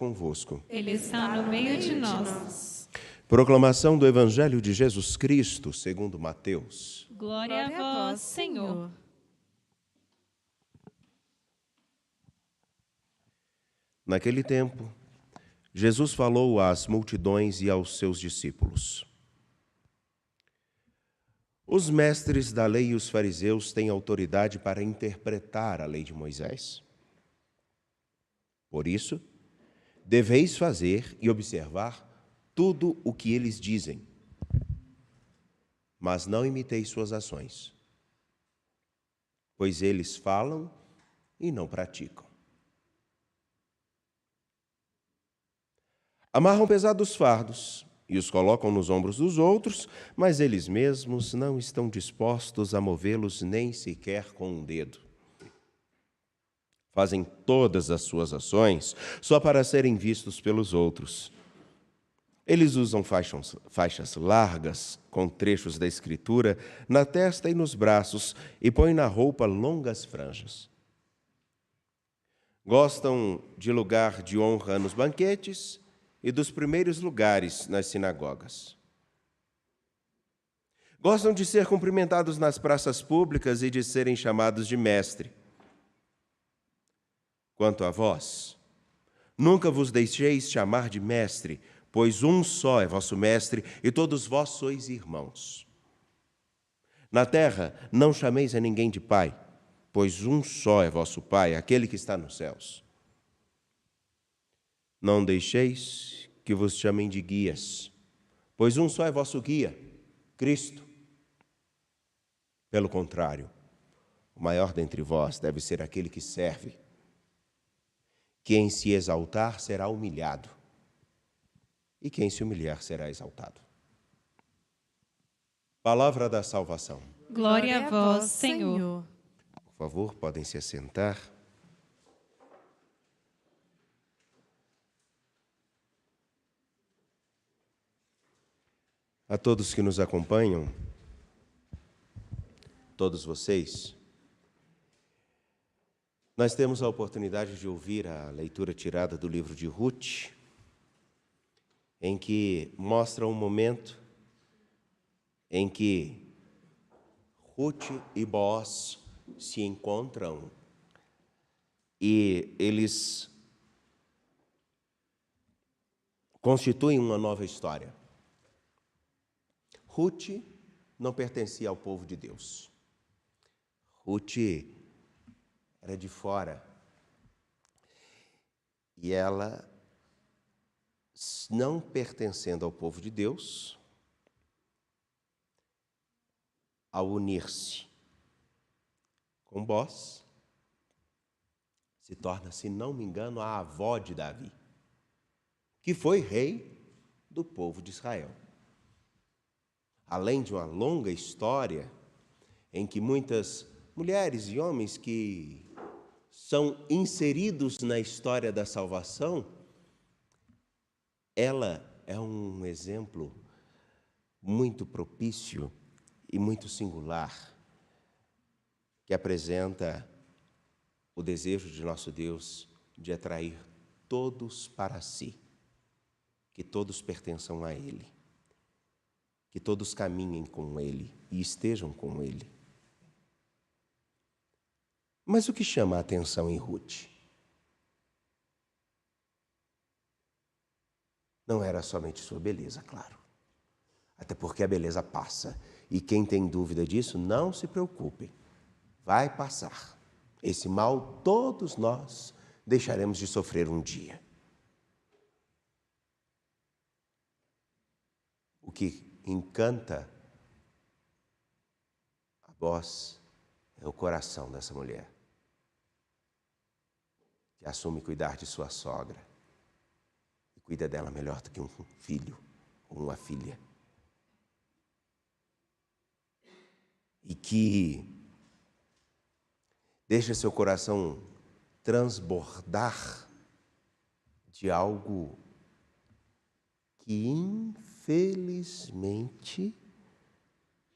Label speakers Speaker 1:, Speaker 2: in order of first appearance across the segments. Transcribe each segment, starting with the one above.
Speaker 1: Convosco.
Speaker 2: Ele está no meio de nós.
Speaker 1: Proclamação do Evangelho de Jesus Cristo, segundo Mateus.
Speaker 2: Glória a vós, Senhor.
Speaker 1: Naquele tempo, Jesus falou às multidões e aos seus discípulos. Os mestres da lei e os fariseus têm autoridade para interpretar a lei de Moisés. Por isso, deveis fazer e observar tudo o que eles dizem, mas não imiteis suas ações, pois eles falam e não praticam. Amarram pesados fardos e os colocam nos ombros dos outros, mas eles mesmos não estão dispostos a movê-los nem sequer com um dedo. Fazem todas as suas ações só para serem vistos pelos outros. Eles usam faixas largas com trechos da Escritura na testa e nos braços e põem na roupa longas franjas. Gostam de lugar de honra nos banquetes e dos primeiros lugares nas sinagogas. Gostam de ser cumprimentados nas praças públicas e de serem chamados de mestre. Quanto a vós, nunca vos deixeis chamar de mestre, pois um só é vosso mestre e todos vós sois irmãos. Na terra não chameis a ninguém de pai, pois um só é vosso Pai, aquele que está nos céus. Não deixeis que vos chamem de guias, pois um só é vosso guia, Cristo. Pelo contrário, o maior dentre vós deve ser aquele que serve. Quem se exaltar será humilhado, e quem se humilhar será exaltado. Palavra da salvação.
Speaker 2: Glória a vós, Senhor.
Speaker 1: Por favor, podem se assentar. A todos que nos acompanham, todos vocês, nós temos a oportunidade de ouvir a leitura tirada do livro de Ruth, em que mostra um momento em que Ruth e Boaz se encontram e eles constituem uma nova história. Ruth não pertencia ao povo de Deus. Ruth era de fora. E ela, não pertencendo ao povo de Deus, ao unir-se com Boaz, se torna, se não me engano, a avó de Davi, que foi rei do povo de Israel. Além de uma longa história em que muitas mulheres e homens que são inseridos na história da salvação, ela é um exemplo muito propício e muito singular, que apresenta o desejo de nosso Deus de atrair todos para si, que todos pertençam a Ele, que todos caminhem com Ele e estejam com Ele. Mas o que chama a atenção em Ruth? Não era somente sua beleza, claro. Até porque a beleza passa. E quem tem dúvida disso, não se preocupe. Vai passar. Esse mal todos nós deixaremos de sofrer um dia. O que encanta a Boaz é o coração dessa mulher, que assume cuidar de sua sogra e cuida dela melhor do que um filho ou uma filha. E que deixa seu coração transbordar de algo que, infelizmente,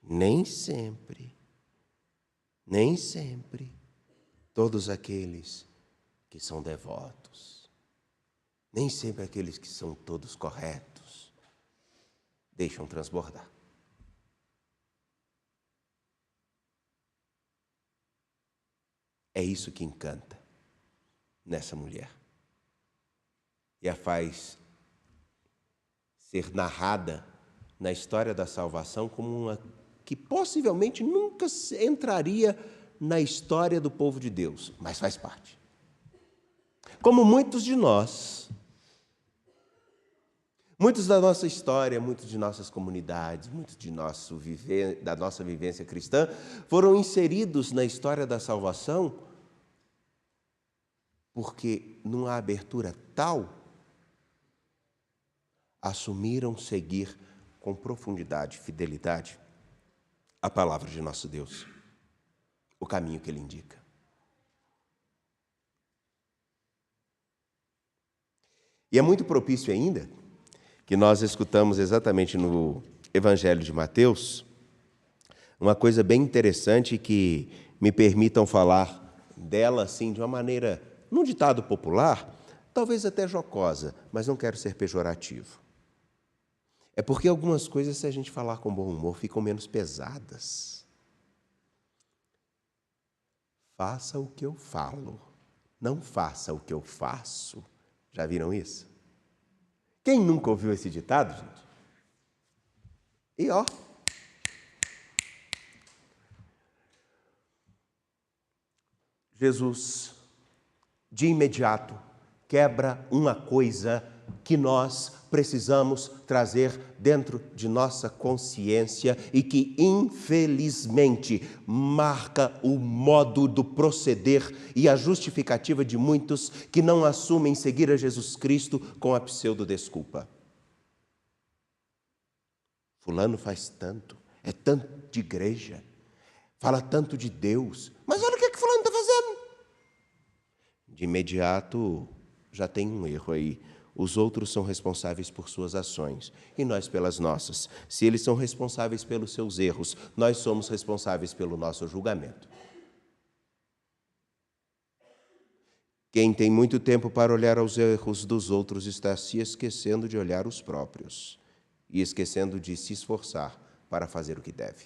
Speaker 1: nem sempre, todos aqueles que são devotos, Nem sempre aqueles que são todos corretos deixam transbordar. É isso que encanta nessa mulher. E a faz ser narrada na história da salvação como uma que possivelmente nunca entraria na história do povo de Deus, mas faz parte. Como muitos de nós, muitos da nossa história, muitos de nossas comunidades, muitos de da nossa vivência cristã, foram inseridos na história da salvação porque, numa abertura tal, assumiram seguir com profundidade e fidelidade a palavra de nosso Deus, o caminho que Ele indica. E é muito propício ainda que nós escutamos exatamente no Evangelho de Mateus uma coisa bem interessante que me permitam falar dela assim de uma maneira, num ditado popular, talvez até jocosa, mas não quero ser pejorativo. É porque algumas coisas, se a gente falar com bom humor, ficam menos pesadas. Faça o que eu falo, não faça o que eu faço. Já viram isso? Quem nunca ouviu esse ditado, gente? E ó, Jesus, de imediato, quebra uma coisa que nós precisamos trazer dentro de nossa consciência e que, infelizmente, marca o modo do proceder e a justificativa de muitos que não assumem seguir a Jesus Cristo com a pseudo-desculpa. Fulano faz tanto, é tanto de igreja, fala tanto de Deus, mas olha o que fulano está fazendo. De imediato, já tem um erro aí. Os outros são responsáveis por suas ações e nós pelas nossas. Se eles são responsáveis pelos seus erros, nós somos responsáveis pelo nosso julgamento. Quem tem muito tempo para olhar aos erros dos outros está se esquecendo de olhar os próprios e esquecendo de se esforçar para fazer o que deve.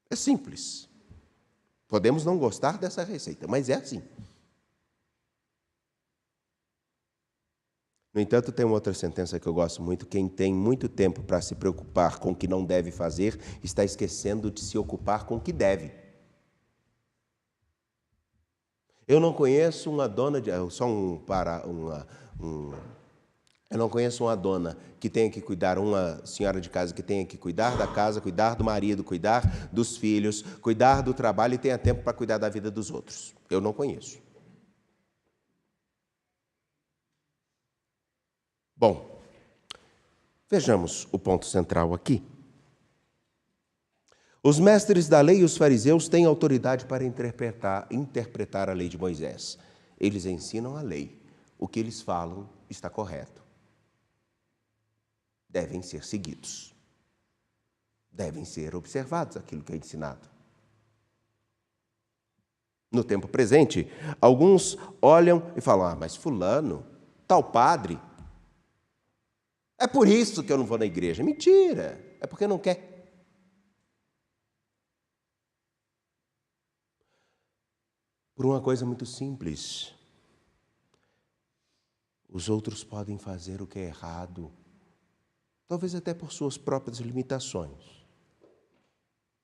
Speaker 1: É simples. Podemos não gostar dessa receita, mas é assim. No entanto, tem uma outra sentença que eu gosto muito: quem tem muito tempo para se preocupar com o que não deve fazer, está esquecendo de se ocupar com o que deve. Eu não conheço uma dona de... Eu não conheço uma dona que tenha que cuidar, uma senhora de casa que tenha que cuidar da casa, cuidar do marido, cuidar dos filhos, cuidar do trabalho e tenha tempo para cuidar da vida dos outros. Eu não conheço. Bom, vejamos o ponto central aqui. Os mestres da lei e os fariseus têm autoridade para interpretar a lei de Moisés. Eles ensinam a lei. O que eles falam está correto. Devem ser seguidos. Devem ser observados aquilo que é ensinado. No tempo presente, alguns olham e falam: mas fulano, tal padre, é por isso que eu não vou na igreja. Mentira, é porque não quer. Por uma coisa muito simples. Os outros podem fazer o que é errado, talvez até por suas próprias limitações.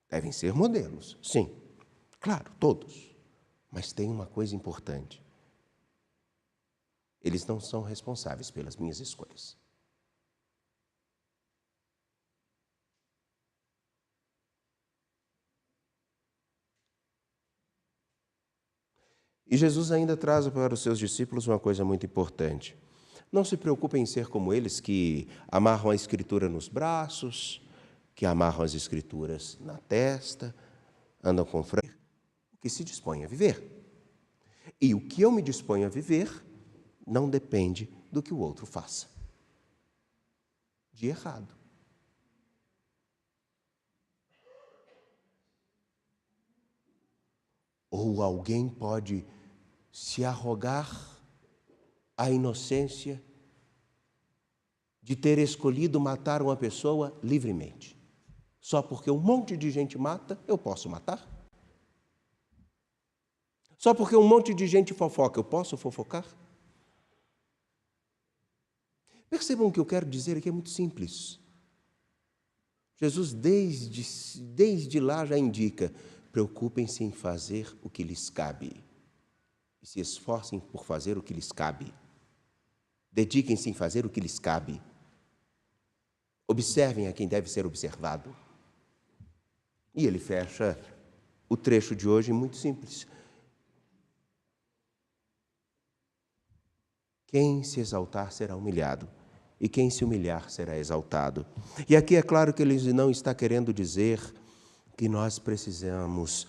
Speaker 1: Devem ser modelos, sim, claro, todos. Mas tem uma coisa importante. Eles não são responsáveis pelas minhas escolhas. E Jesus ainda traz para os seus discípulos uma coisa muito importante. Não se preocupem em ser como eles, que amarram a Escritura nos braços, que amarram as Escrituras na testa, andam com freio, o que se dispõe a viver. E o que eu me disponho a viver não depende do que o outro faça de errado. Ou alguém pode se arrogar a inocência de ter escolhido matar uma pessoa livremente. Só porque um monte de gente mata, eu posso matar? Só porque um monte de gente fofoca, eu posso fofocar? Percebam o que eu quero dizer aqui, é muito simples. Jesus, desde lá, já indica: preocupem-se em fazer o que lhes cabe. E se esforcem por fazer o que lhes cabe. Dediquem-se em fazer o que lhes cabe. Observem a quem deve ser observado. E ele fecha o trecho de hoje muito simples. Quem se exaltar será humilhado, e quem se humilhar será exaltado. E aqui é claro que ele não está querendo dizer que nós precisamos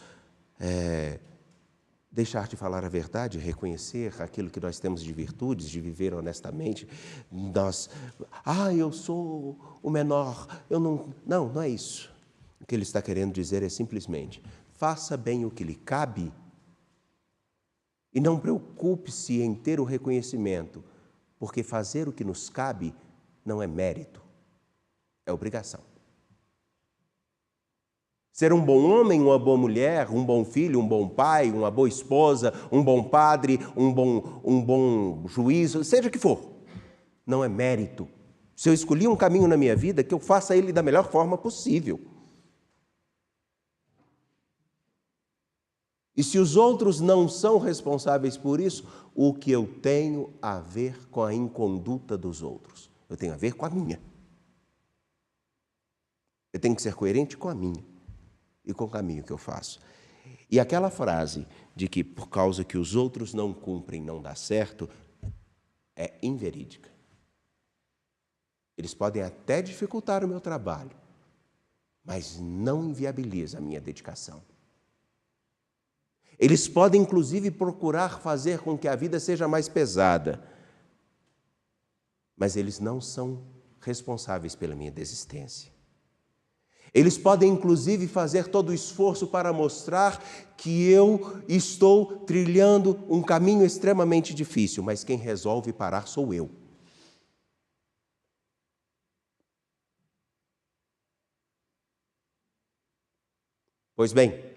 Speaker 1: deixar de falar a verdade, reconhecer aquilo que nós temos de virtudes, de viver honestamente. Eu sou o menor, eu não... Não é isso. O que ele está querendo dizer é simplesmente: faça bem o que lhe cabe e não preocupe-se em ter o reconhecimento, porque fazer o que nos cabe não é mérito, é obrigação. Ser um bom homem, uma boa mulher, um bom filho, um bom pai, uma boa esposa, um bom padre, um bom juiz, seja o que for, não é mérito. Se eu escolhi um caminho na minha vida, que eu faça ele da melhor forma possível. E se os outros não são responsáveis por isso, o que eu tenho a ver com a inconduta dos outros? Eu tenho a ver com a minha. Eu tenho que ser coerente com a minha e com o caminho que eu faço. E aquela frase de que por causa que os outros não cumprem não dá certo, é inverídica. Eles podem até dificultar o meu trabalho, mas não inviabiliza a minha dedicação. Eles podem, inclusive, procurar fazer com que a vida seja mais pesada, mas eles não são responsáveis pela minha desistência. Eles podem, inclusive, fazer todo o esforço para mostrar que eu estou trilhando um caminho extremamente difícil, mas quem resolve parar sou eu. Pois bem,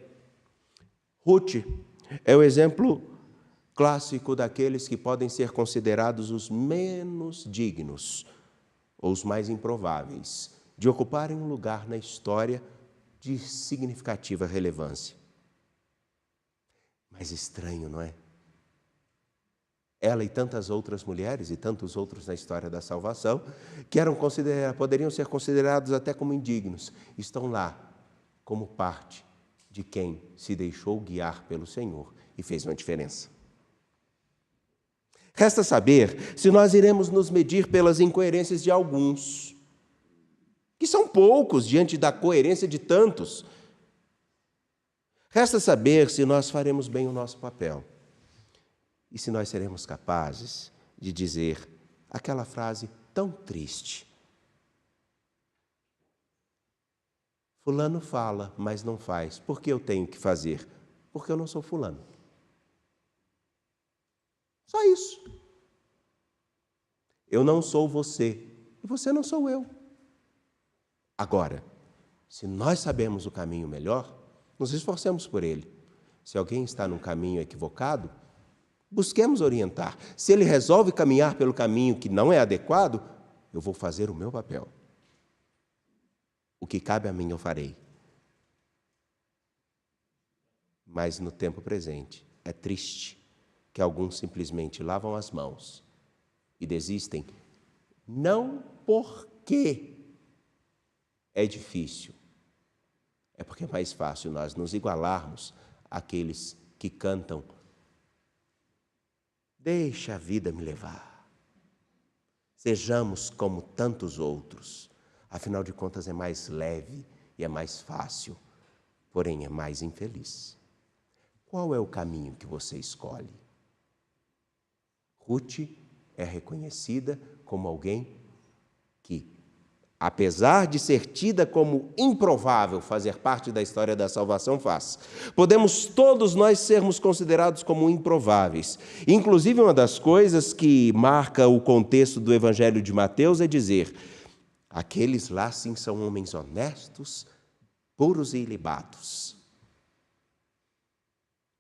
Speaker 1: Ruth é o exemplo clássico daqueles que podem ser considerados os menos dignos ou os mais improváveis de ocuparem um lugar na história de significativa relevância. Mas estranho, não é? Ela e tantas outras mulheres e tantos outros na história da salvação, que poderiam ser considerados até como indignos, estão lá como parte de quem se deixou guiar pelo Senhor e fez uma diferença. Resta saber se nós iremos nos medir pelas incoerências de alguns, que são poucos diante da coerência de tantos. Resta saber se nós faremos bem o nosso papel e se nós seremos capazes de dizer aquela frase tão triste: fulano fala, mas não faz. Por que eu tenho que fazer? Porque eu não sou fulano. Só isso. Eu não sou você e você não sou eu. Agora, se nós sabemos o caminho melhor, nos esforcemos por ele. Se alguém está num caminho equivocado, busquemos orientar. Se ele resolve caminhar pelo caminho que não é adequado, eu vou fazer o meu papel. O que cabe a mim eu farei. Mas no tempo presente, é triste que alguns simplesmente lavam as mãos e desistem, não porque é difícil, é porque é mais fácil nós nos igualarmos àqueles que cantam: deixa a vida me levar, sejamos como tantos outros. Afinal de contas, é mais leve e é mais fácil, porém é mais infeliz. Qual é o caminho que você escolhe? Ruth é reconhecida como alguém que apesar de ser tida como improvável fazer parte da história da salvação, faz. Podemos todos nós sermos considerados como improváveis. Inclusive, uma das coisas que marca o contexto do Evangelho de Mateus é dizer: aqueles lá sim são homens honestos, puros e ilibados.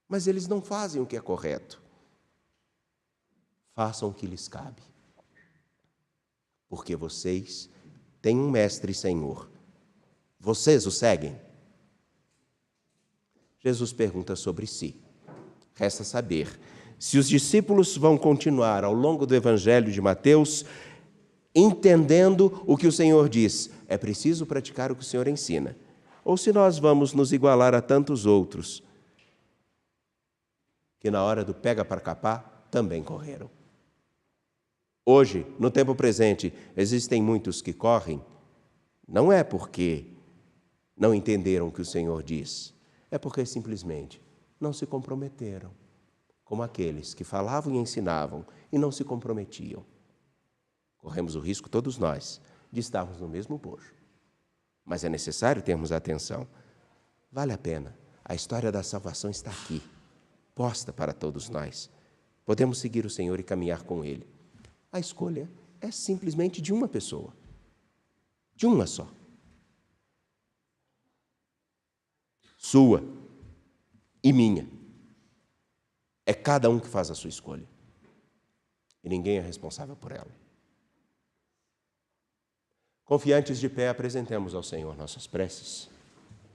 Speaker 1: Mas eles não fazem o que é correto. Façam o que lhes cabe. Porque vocês têm um mestre e Senhor. Vocês o seguem? Jesus pergunta sobre si. Resta saber se os discípulos vão continuar ao longo do Evangelho de Mateus entendendo o que o Senhor diz. É preciso praticar o que o Senhor ensina. Ou se nós vamos nos igualar a tantos outros que na hora do pega para capar também correram. Hoje, no tempo presente, existem muitos que correm, não é porque não entenderam o que o Senhor diz, é porque simplesmente não se comprometeram, como aqueles que falavam e ensinavam e não se comprometiam. Corremos o risco, todos nós, de estarmos no mesmo bojo. Mas é necessário termos atenção. Vale a pena. A história da salvação está aqui, posta para todos nós. Podemos seguir o Senhor e caminhar com Ele. A escolha é simplesmente de uma pessoa. De uma só. Sua e minha. É cada um que faz a sua escolha. E ninguém é responsável por ela. Confiantes de pé, apresentemos ao Senhor nossas preces.